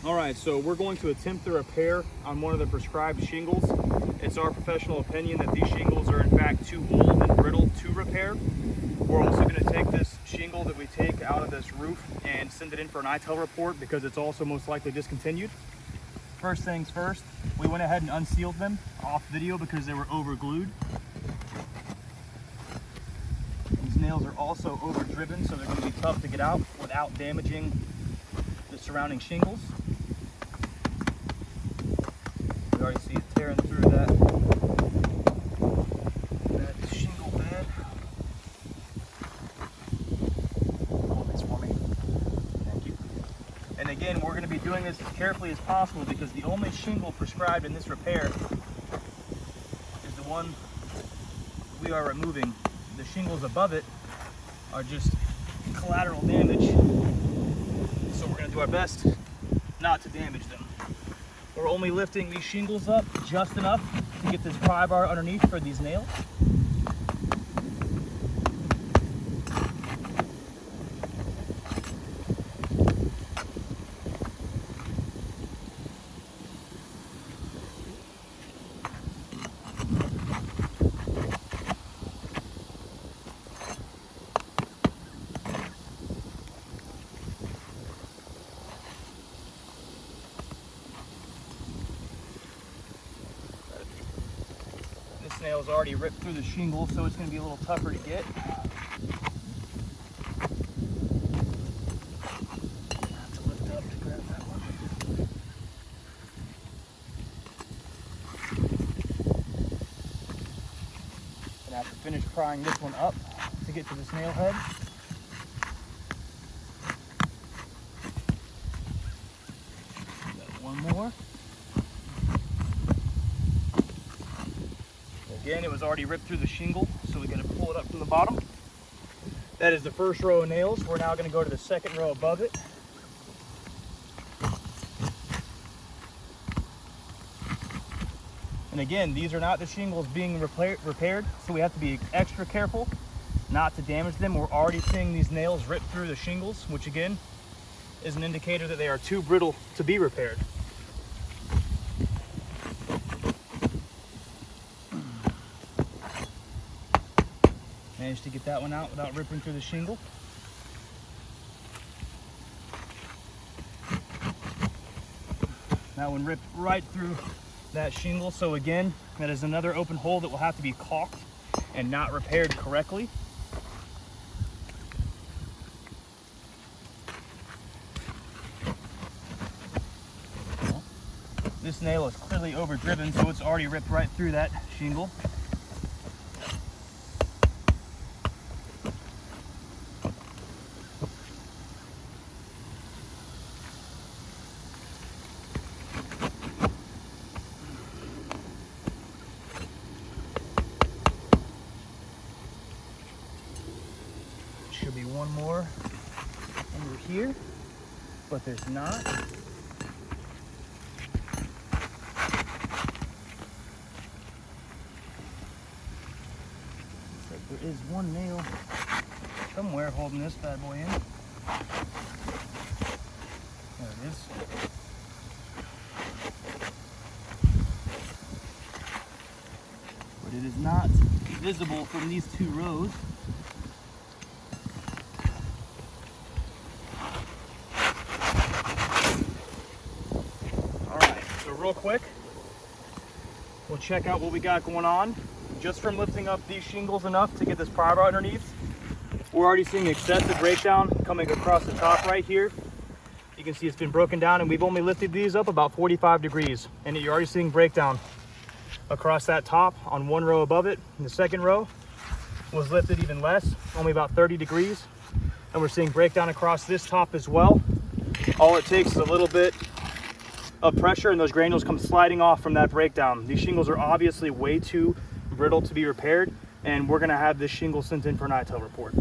All right, so we're going to attempt the repair on one of the prescribed shingles. It's our professional opinion that these shingles are in fact too old and brittle to repair. We're also going to take this shingle that we take out of this roof and send it in for an ITEL report because it's also most likely discontinued. First things first, we went ahead and unsealed them off video because they were over glued. These nails are also over driven, so they're going to be tough to get out without damaging the surrounding shingles. You already see it tearing through that shingle bed. Hold this for me. Thank you. And again, we're going to be doing this as carefully as possible because the only shingle prescribed in this repair is the one we are removing. The shingles above it are just collateral damage, so we're going to do our best not to damage them. We're only lifting these shingles up just enough to get this pry bar underneath for these nails. This nail is already ripped through the shingle, so it's going to be a little tougher to get. I have to lift up to grab that one. Gonna have to finish prying this one up to get to this nail head. Got one more. Again, it was already ripped through the shingle, so we got to pull it up from the bottom. That is the first row of nails. We're now going to go to the second row above it. And again, these are not the shingles being repaired, so we have to be extra careful not to damage them. We're already seeing these nails rip through the shingles, which again is an indicator that they are too brittle to be repaired. Managed to get that one out without ripping through the shingle. That one ripped right through that shingle, so again, that is another open hole that will have to be caulked and not repaired correctly. This nail is clearly overdriven, so it's already ripped right through that shingle. Should be one more under here, but there's not. There is one nail somewhere holding this bad boy in. There it is. But it is not visible from these two rows. Real quick, we'll check out what we got going on. Just from lifting up these shingles enough to get this pry bar underneath, we're already seeing excessive breakdown coming across the top right here. You can see it's been broken down, and we've only lifted these up about 45 degrees, and you're already seeing breakdown across that top on one row above it. And the second row was lifted even less, only about 30 degrees, and we're seeing breakdown across this top as well. All it takes is a little bit of pressure and those granules come sliding off from that breakdown. These shingles are obviously way too brittle to be repaired, and we're going to have this shingle sent in for an ITEL report.